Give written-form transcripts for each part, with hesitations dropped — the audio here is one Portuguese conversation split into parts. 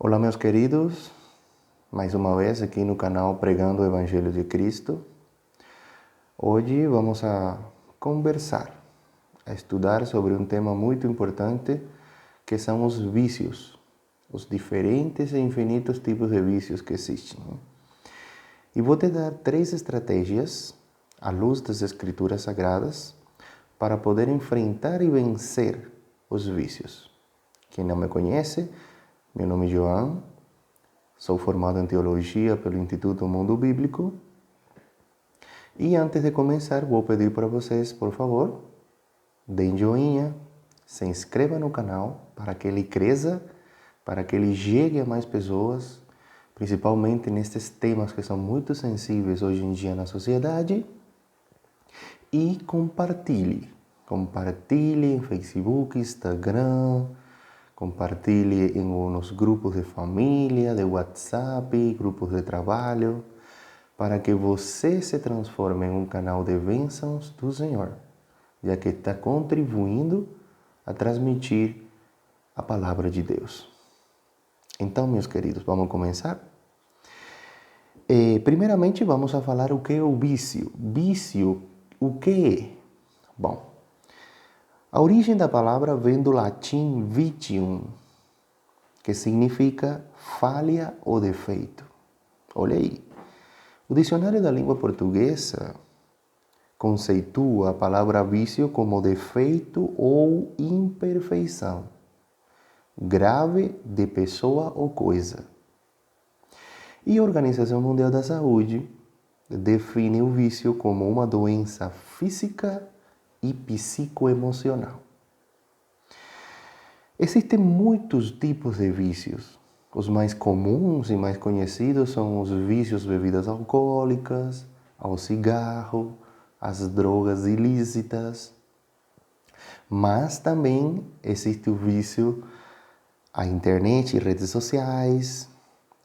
Olá, meus queridos, mais uma vez aqui no canal Pregando o Evangelho de Cristo. Hoje vamos a conversar, a estudar sobre um tema muito importante que são os vícios, os diferentes e infinitos tipos de vícios que existem. E vou te dar 3 estratégias, à luz das Escrituras Sagradas, para poder enfrentar e vencer os vícios. Quem não me conhece, meu nome é João, sou formado em Teologia pelo Instituto Mundo Bíblico. E antes de começar, vou pedir para vocês, por favor, deem joinha, se inscreva no canal para que ele cresça, para que ele chegue a mais pessoas, principalmente nestes temas que são muito sensíveis hoje em dia na sociedade. E compartilhe em Facebook, Instagram, compartilhe nos grupos de família, de WhatsApp, grupos de trabalho, para que você se transforme em um canal de bênçãos do Senhor, já que está contribuindo a transmitir a palavra de Deus. Então, meus queridos, vamos começar? Primeiramente, vamos a falar o que é o vício. Vício, o que é? Bom, a origem da palavra vem do latim vitium, que significa falha ou defeito. Olha aí. O dicionário da língua portuguesa conceitua a palavra vício como defeito ou imperfeição grave de pessoa ou coisa. E a Organização Mundial da Saúde define o vício como uma doença física e psicoemocional. Existem muitos tipos de vícios. Os mais comuns e mais conhecidos são os vícios bebidas alcoólicas, ao cigarro, às drogas ilícitas. Mas também existe o vício à internet e redes sociais,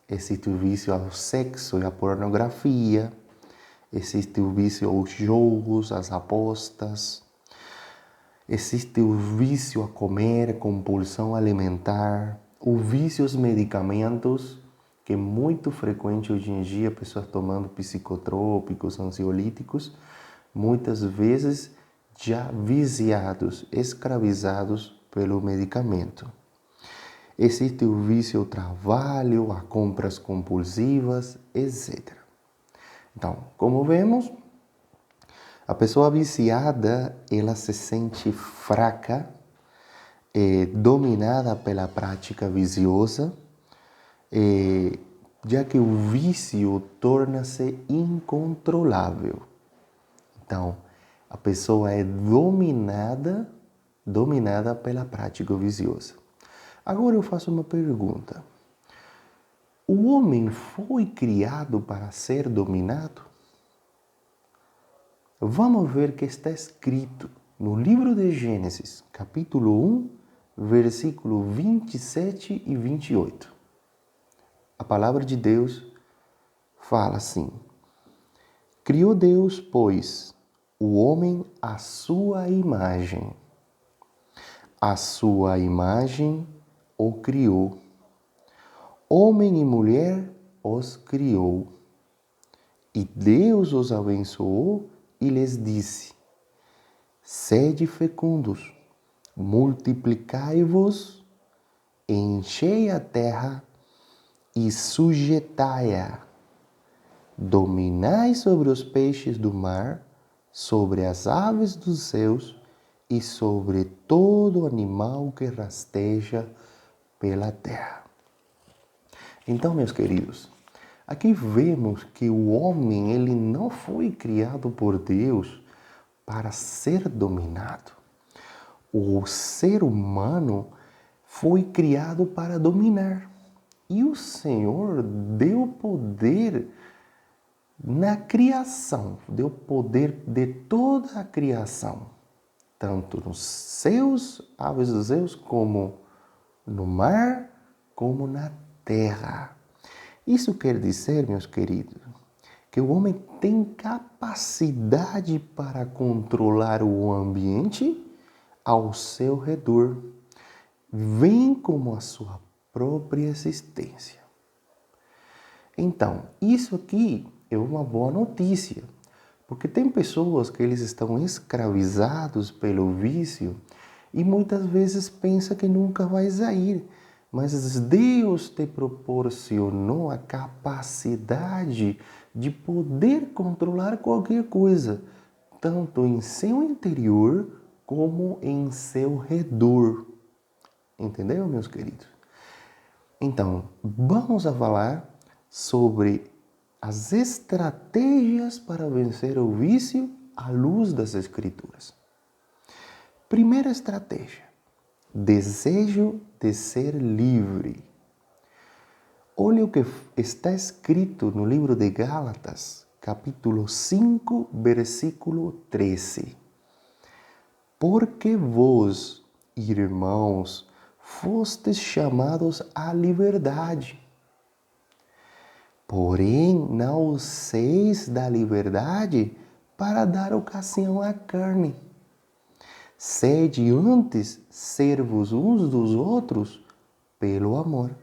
existe o vício ao sexo e à pornografia, existe o vício aos jogos, às apostas, existe o vício a comer, compulsão alimentar, o vício aos medicamentos, que é muito frequente hoje em dia, pessoas tomando psicotrópicos, ansiolíticos, muitas vezes já viciados, escravizados pelo medicamento. Existe o vício ao trabalho, a compras compulsivas, etc. Então, como vemos, a pessoa viciada, ela se sente fraca, dominada pela prática viciosa, já que o vício torna-se incontrolável. Então, a pessoa é dominada pela prática viciosa. Agora eu faço uma pergunta. O homem foi criado para ser dominado? Vamos ver o que está escrito no livro de Gênesis, capítulo 1, versículo 27 e 28. A palavra de Deus fala assim: Criou Deus, pois, o homem à sua imagem. A sua imagem o criou. Homem e mulher os criou. E Deus os abençoou e lhes disse: Sede fecundos, multiplicai-vos, enchei a terra e sujeitai-a. Dominai sobre os peixes do mar, sobre as aves dos céus e sobre todo animal que rasteja pela terra. Então, meus queridos, aqui vemos que o homem ele não foi criado por Deus para ser dominado. O ser humano foi criado para dominar. E o Senhor deu poder na criação, deu poder de toda a criação, tanto nos céus, aves dos céus, como no mar, como na terra. Isso quer dizer, meus queridos, que o homem tem capacidade para controlar o ambiente ao seu redor, bem como a sua própria existência. Então, isso aqui é uma boa notícia, porque tem pessoas que eles estão escravizados pelo vício e muitas vezes pensam que nunca vai sair. Mas Deus te proporcionou a capacidade de poder controlar qualquer coisa, tanto em seu interior como em seu redor. Entendeu, meus queridos? Então, vamos a falar sobre as estratégias para vencer o vício à luz das Escrituras. Primeira estratégia: desejo de ser livre. Olha o que está escrito no livro de Gálatas, capítulo 5, versículo 13. Porque vós, irmãos, fostes chamados à liberdade. Porém, não useis da liberdade para dar ocasião à carne. Sede antes servos uns dos outros pelo amor.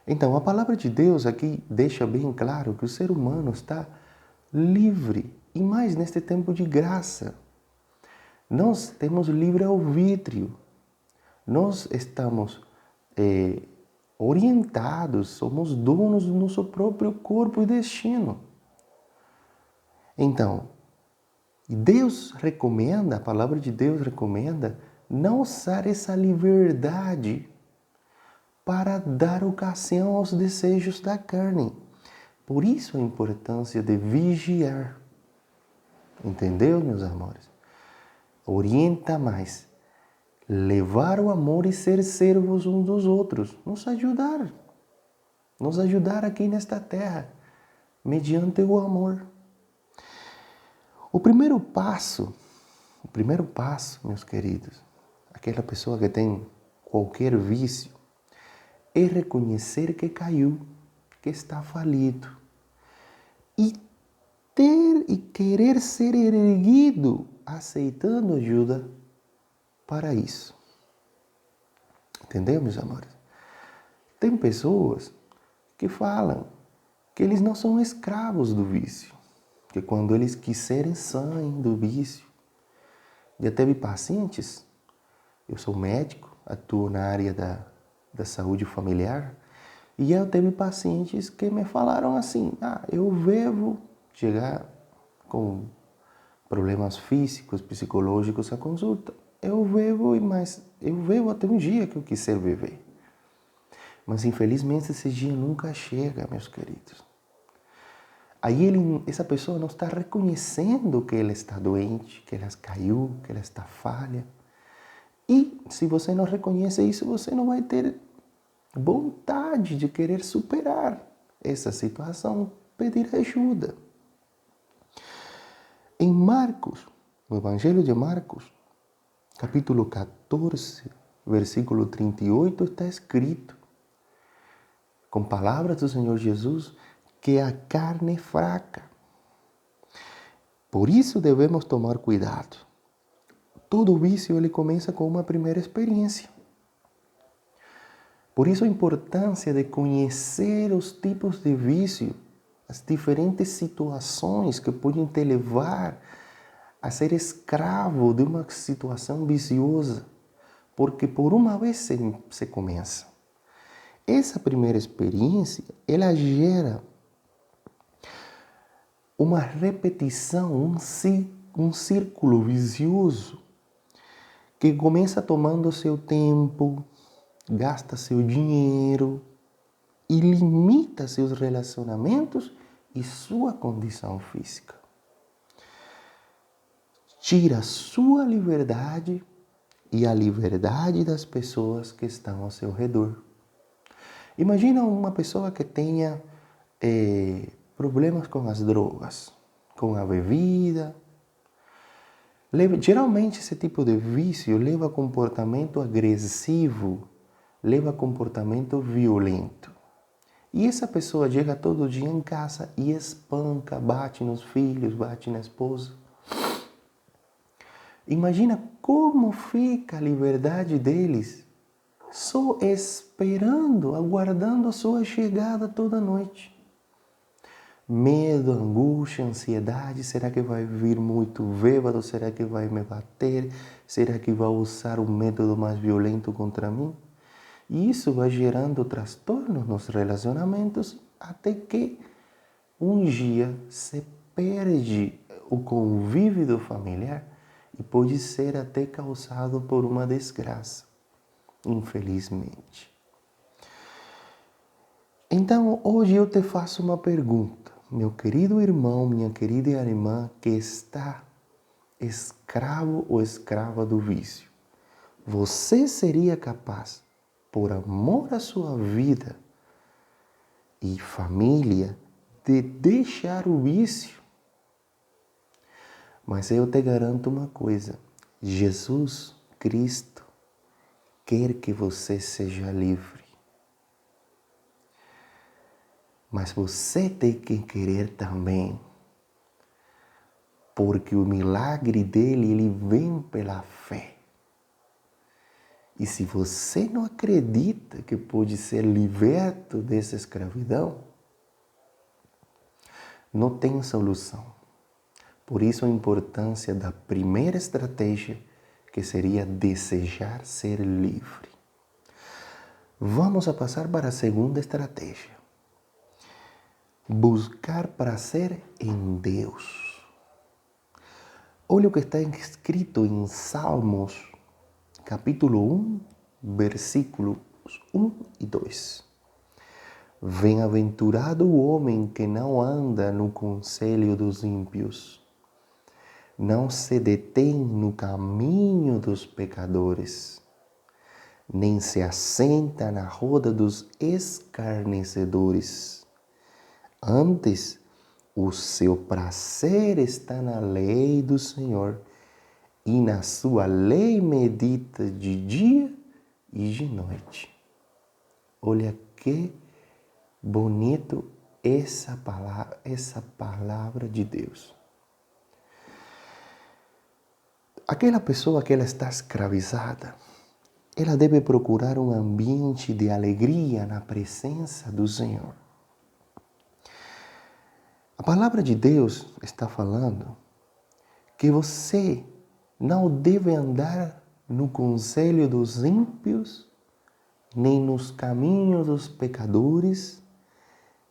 Então, a palavra de Deus aqui deixa bem claro que o ser humano está livre, e mais neste tempo de graça. Nós temos livre-arbítrio. Nós estamos orientados, somos donos do nosso próprio corpo e destino. Então, Deus recomenda, a palavra de Deus recomenda, não usar essa liberdade para dar ocasião aos desejos da carne. Por isso a importância de vigiar. Entendeu, meus amores? Orienta mais. Levar o amor e ser servos uns dos outros. Nos ajudar aqui nesta terra, mediante o amor. O primeiro passo, meus queridos, aquela pessoa que tem qualquer vício, é reconhecer que caiu, que está falido. E ter e querer ser erguido, aceitando ajuda para isso. Entendeu, meus amores? Tem pessoas que falam que eles não são escravos do vício, que quando eles quiserem saem do vício. Já teve pacientes, eu sou médico, atuo na área da saúde familiar, e eu teve pacientes que me falaram assim: eu vivo chegar com problemas físicos, psicológicos à consulta. Eu vivo até um dia que eu quiser viver. Mas infelizmente esse dia nunca chega, meus queridos. Aí essa pessoa não está reconhecendo que ela está doente, que ela caiu, que ela está falha. E se você não reconhece isso, você não vai ter vontade de querer superar essa situação, pedir ajuda. Em Marcos, no Evangelho de Marcos, capítulo 14, versículo 38, está escrito, com palavras do Senhor Jesus, que a carne é fraca. Por isso devemos tomar cuidado. Todo vício ele começa com uma primeira experiência. Por isso a importância de conhecer os tipos de vício, as diferentes situações que podem te levar a ser escravo de uma situação viciosa. Porque por uma vez se começa. Essa primeira experiência, ela gera uma repetição, um círculo vicioso que começa tomando seu tempo, gasta seu dinheiro e limita seus relacionamentos e sua condição física. Tira sua liberdade e a liberdade das pessoas que estão ao seu redor. Imagina uma pessoa que tenha problemas com as drogas, com a bebida. Geralmente esse tipo de vício leva a comportamento agressivo, leva a comportamento violento. E essa pessoa chega todo dia em casa e espanca, bate nos filhos, bate na esposa. Imagina como fica a liberdade deles só esperando, aguardando a sua chegada toda noite. Medo, angústia, ansiedade, será que vai vir muito bêbado? Será que vai me bater? Será que vai usar um método mais violento contra mim? E isso vai gerando transtornos nos relacionamentos até que um dia se perde o convívio familiar e pode ser até causado por uma desgraça, infelizmente. Então, hoje eu te faço uma pergunta, meu querido irmão, minha querida irmã que está escravo ou escrava do vício. Você seria capaz, por amor à sua vida e família, de deixar o vício? Mas eu te garanto uma coisa, Jesus Cristo quer que você seja livre. Mas você tem que querer também, porque o milagre dele, ele vem pela fé. E se você não acredita que pode ser liberto dessa escravidão, não tem solução. Por isso a importância da primeira estratégia, que seria desejar ser livre. Vamos a passar para a segunda estratégia. Buscar prazer em Deus. Olha o que está escrito em Salmos, capítulo 1, versículos 1 e 2. Bem-aventurado o homem que não anda no conselho dos ímpios, não se detém no caminho dos pecadores, nem se assenta na roda dos escarnecedores. Antes, o seu prazer está na lei do Senhor, e na sua lei medita de dia e de noite. Olha que bonito essa palavra de Deus. Aquela pessoa que ela está escravizada, ela deve procurar um ambiente de alegria na presença do Senhor. A palavra de Deus está falando que você não deve andar no conselho dos ímpios, nem nos caminhos dos pecadores,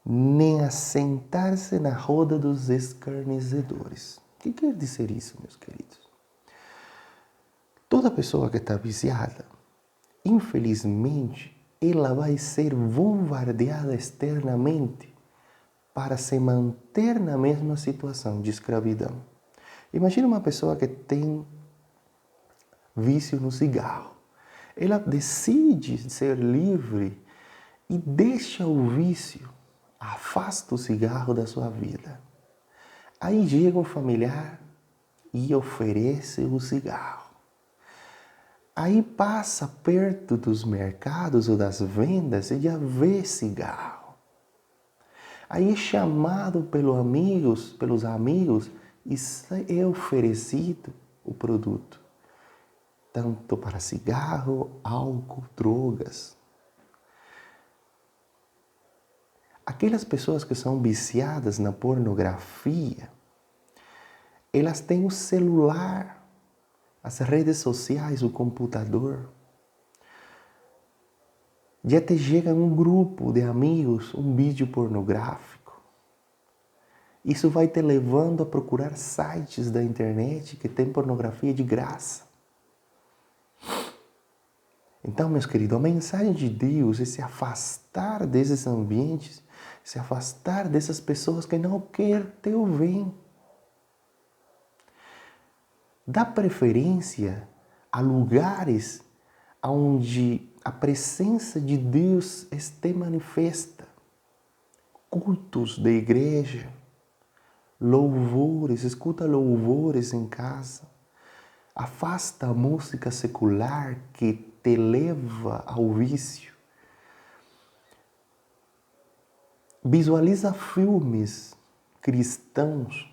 nem assentar-se na roda dos escarnecedores. O que quer dizer isso, meus queridos? Toda pessoa que está viciada, infelizmente, ela vai ser bombardeada externamente para se manter na mesma situação de escravidão. Imagina uma pessoa que tem vício no cigarro. Ela decide ser livre e deixa o vício, afasta o cigarro da sua vida. Aí chega um familiar e oferece o cigarro. Aí passa perto dos mercados ou das vendas e já vê cigarro. Aí é chamado pelos amigos e é oferecido o produto. Tanto para cigarro, álcool, drogas. Aquelas pessoas que são viciadas na pornografia, elas têm o celular, as redes sociais, o computador. Já te chega um grupo de amigos um vídeo pornográfico. Isso vai te levando a procurar sites da internet que tem pornografia de graça. Então, meus queridos, a mensagem de Deus é se afastar desses ambientes, se afastar dessas pessoas que não querem teu bem. Dá preferência a lugares onde a presença de Deus este manifesta. Cultos de igreja, louvores, escuta louvores em casa. Afasta a música secular que te leva ao vício. Visualiza filmes cristãos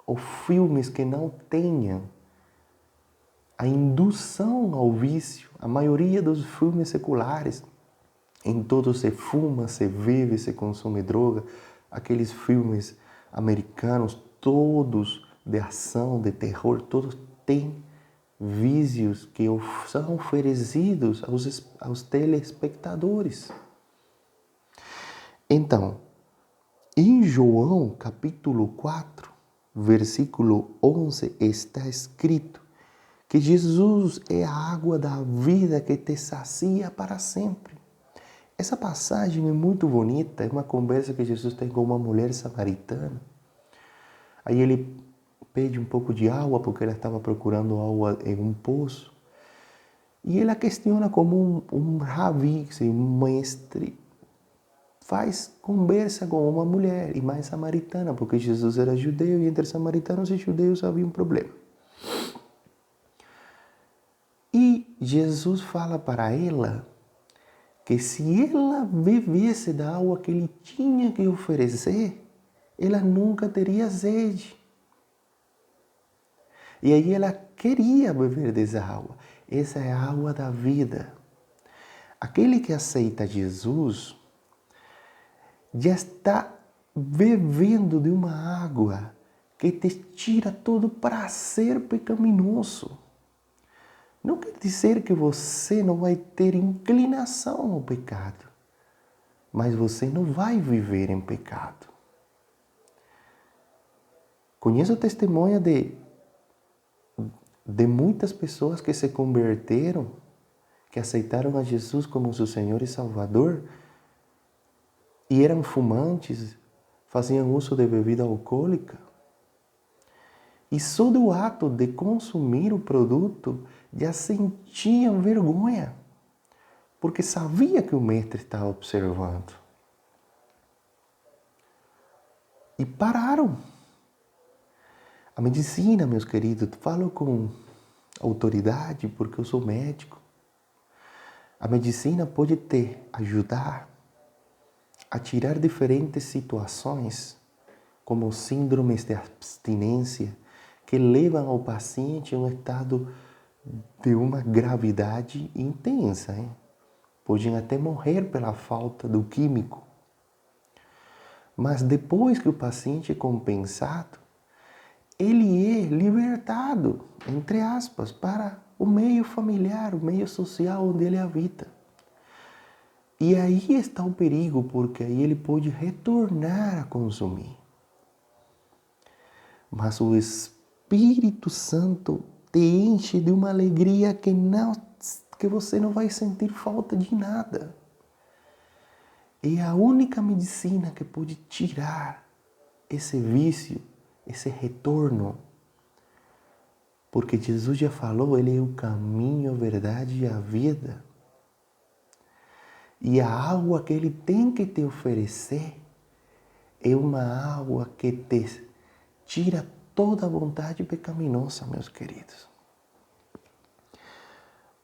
ou filmes que não tenham a indução ao vício. A maioria dos filmes seculares, em todos se fuma, se bebe, se consome droga. Aqueles filmes americanos, todos de ação, de terror, todos têm vícios que são oferecidos aos telespectadores. Então, em João capítulo 4, versículo 11, está escrito que Jesus é a água da vida que te sacia para sempre. Essa passagem é muito bonita, é uma conversa que Jesus tem com uma mulher samaritana. Aí ele pede um pouco de água, porque ela estava procurando água em um poço. E ela questiona como um rabi, um mestre, faz conversa com uma mulher, e mais samaritana, porque Jesus era judeu e entre samaritanos e judeus havia um problema. E Jesus fala para ela que se ela bebesse da água que ele tinha que oferecer, ela nunca teria sede. E aí ela queria beber dessa água. Essa é a água da vida. Aquele que aceita Jesus já está bebendo de uma água que te tira todo o prazer pecaminoso. Não quer dizer que você não vai ter inclinação ao pecado, mas você não vai viver em pecado. Conheço testemunha de muitas pessoas que se converteram, que aceitaram a Jesus como seu Senhor e Salvador, e eram fumantes, faziam uso de bebida alcoólica. E só do ato de consumir o produto, já sentiam vergonha, porque sabia que o mestre estava observando. E pararam. A medicina, meus queridos, falo com autoridade, porque eu sou médico. A medicina pode te ajudar a tirar diferentes situações, como síndromes de abstinência, que levam ao paciente a um estado de uma gravidade intensa. Podem até morrer pela falta do químico. Mas depois que o paciente é compensado, ele é libertado, entre aspas, para o meio familiar, o meio social onde ele habita. E aí está o perigo, porque aí ele pode retornar a consumir. Mas o Espírito Santo te enche de uma alegria que você não vai sentir falta de nada. É a única medicina que pode tirar esse vício, esse retorno. Porque Jesus já falou, Ele é o caminho, a verdade e a vida. E a água que Ele tem que te oferecer é uma água que te tira toda a vontade pecaminosa, meus queridos.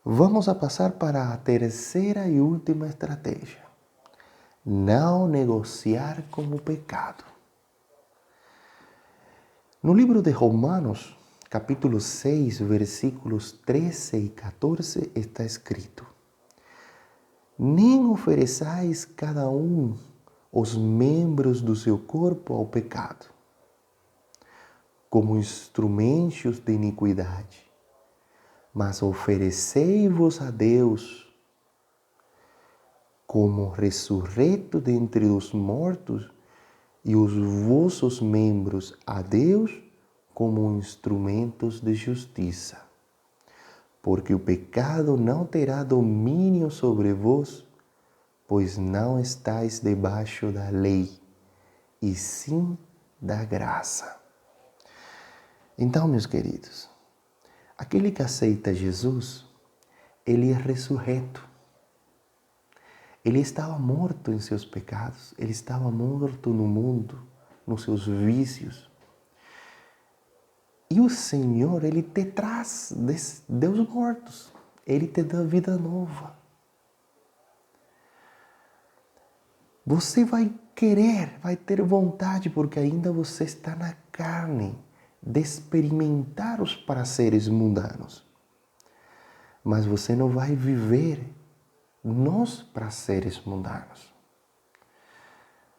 Vamos a passar para a terceira e última estratégia. Não negociar com o pecado. No livro de Romanos, capítulo 6, versículos 13 e 14, está escrito: nem ofereçais cada um os membros do seu corpo ao pecado, como instrumentos de iniquidade, mas oferecei-vos a Deus como ressurreto dentre os mortos e os vossos membros a Deus como instrumentos de justiça. Porque o pecado não terá domínio sobre vós, pois não estáis debaixo da lei, e sim da graça. Então, meus queridos, aquele que aceita Jesus, ele é ressurreto. Ele estava morto em seus pecados, ele estava morto no mundo, nos seus vícios. E o Senhor, Ele te traz dos mortos, Ele te dá vida nova. Você vai querer, vai ter vontade, porque ainda você está na carne, de experimentar os prazeres mundanos. mas você não vai viver nos prazeres mundanos.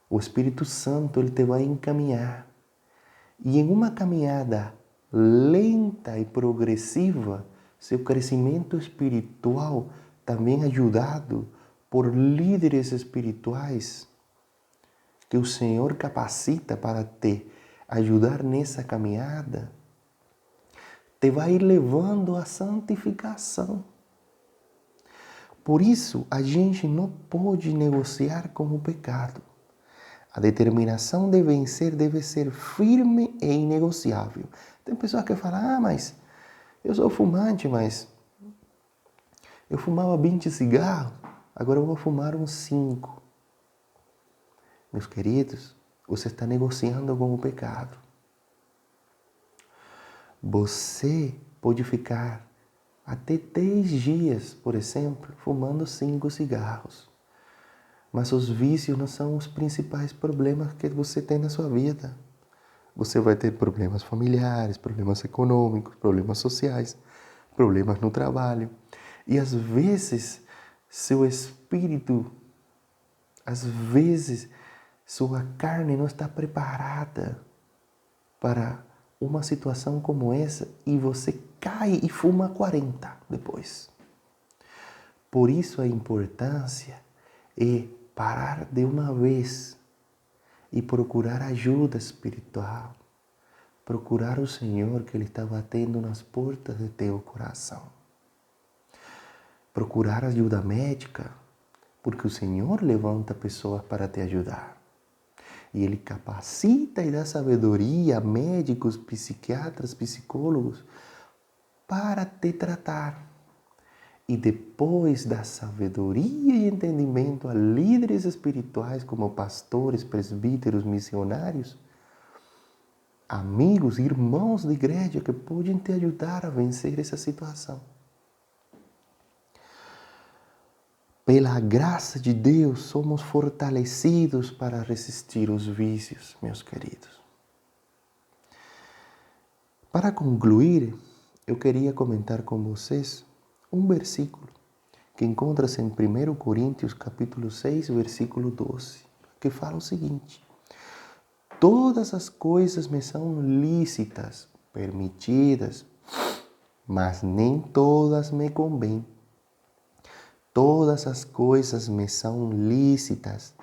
O Espírito Santo, ele te vai encaminhar. E em uma caminhada lenta e progressiva, seu crescimento espiritual, também ajudado por líderes espirituais, que o Senhor capacita para te ajudar nessa caminhada, te vai ir levando à santificação. Por isso, a gente não pode negociar com o pecado. A determinação de vencer deve ser firme e inegociável. Tem pessoas que falam, mas eu sou fumante, mas eu fumava 20 cigarros, agora eu vou fumar uns 5. Meus queridos, você está negociando com o pecado. Você pode ficar até 10 dias, por exemplo, fumando 5 cigarros. Mas os vícios não são os principais problemas que você tem na sua vida. Você vai ter problemas familiares, problemas econômicos, problemas sociais, problemas no trabalho. E às vezes, seu espírito, às vezes, sua carne não está preparada para uma situação como essa e você cai e fuma 40 depois. Por isso a importância é parar de uma vez e procurar ajuda espiritual. Procurar o Senhor, que Ele está batendo nas portas de teu coração. Procurar ajuda médica, porque o Senhor levanta pessoas para te ajudar. E Ele capacita e dá sabedoria a médicos, psiquiatras, psicólogos para te tratar. E depois da sabedoria e entendimento a líderes espirituais como pastores, presbíteros, missionários, amigos, irmãos de igreja que podem te ajudar a vencer essa situação. Pela graça de Deus, somos fortalecidos para resistir os vícios, meus queridos. Para concluir, eu queria comentar com vocês um versículo que encontra-se em 1 Coríntios capítulo 6, versículo 12, que fala o seguinte: todas as coisas me são lícitas, permitidas, mas nem todas me convêm. Todas as coisas me são lícitas,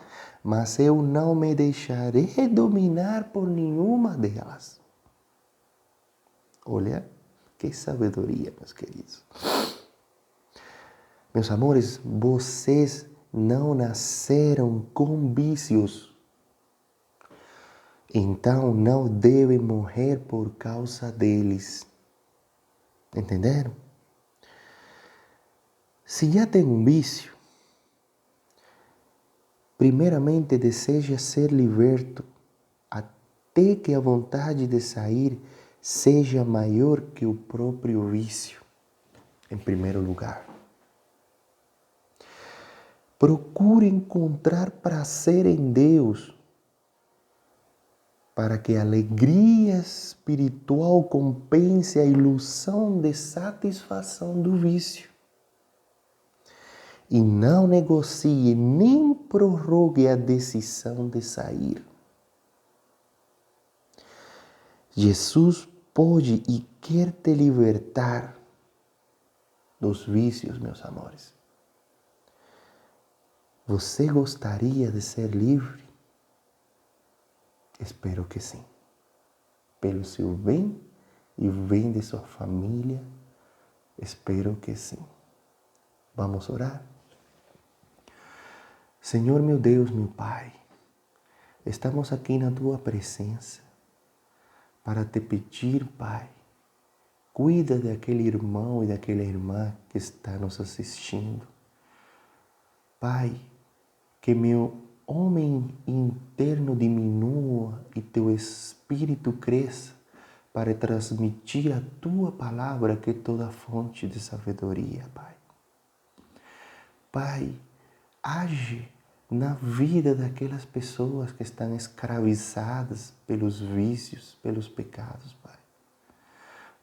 mas eu não me deixarei dominar por nenhuma delas. Olha, que sabedoria, meus queridos. Meus amores, vocês não nasceram com vícios. Então não devem morrer por causa deles. Entenderam? Se já tem um vício, primeiramente deseja ser liberto até que a vontade de sair seja maior que o próprio vício, em primeiro lugar. Procure encontrar prazer em Deus para que a alegria espiritual compense a ilusão de satisfação do vício. E não negocie nem prorrogue a decisão de sair. Jesus pode e quer te libertar dos vícios, meus amores. Você gostaria de ser livre? Espero que sim. Pelo seu bem e o bem de sua família, espero que sim. Vamos orar? Senhor meu Deus, meu Pai, estamos aqui na Tua presença para te pedir, Pai, cuida daquele irmão e daquela irmã que está nos assistindo. Pai, que meu homem interno diminua e teu espírito cresça para transmitir a tua palavra, que é toda fonte de sabedoria, Pai. Pai, age na vida daquelas pessoas que estão escravizadas pelos vícios, pelos pecados, Pai.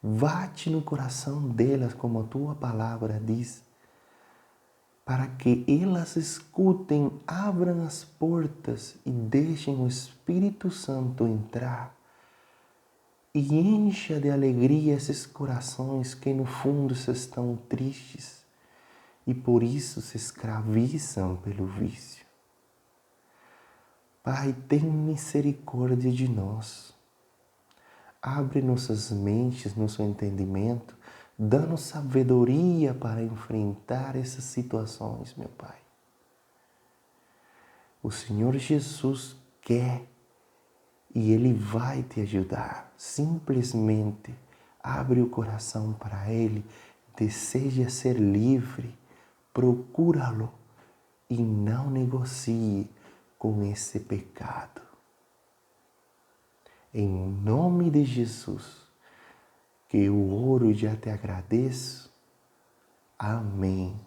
bate no coração delas, como a tua palavra diz, para que elas escutem, abram as portas e deixem o Espírito Santo entrar e encha de alegria esses corações que no fundo estão tristes e por isso se escravizam pelo vício. Pai, tem misericórdia de nós. Abre nossas mentes, nosso entendimento, dá-nos sabedoria para enfrentar essas situações, meu Pai. O Senhor Jesus quer e Ele vai te ajudar. Simplesmente abre o coração para Ele, deseja ser livre, procura-lo e não negocie com esse pecado. Em nome de Jesus, que eu oro e já te agradeço. Amém.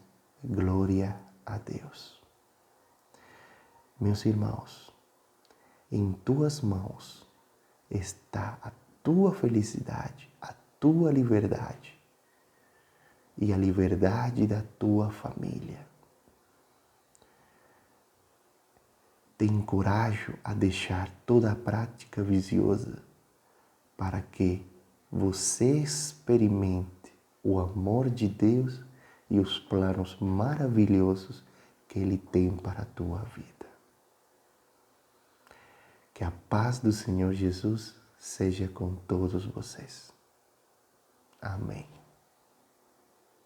Glória a Deus. Meus irmãos, em tuas mãos está a tua felicidade, a tua liberdade e a liberdade da tua família. Te encorajo a deixar toda a prática viciosa para que você experimente o amor de Deus e os planos maravilhosos que Ele tem para a tua vida. Que a paz do Senhor Jesus seja com todos vocês. Amém.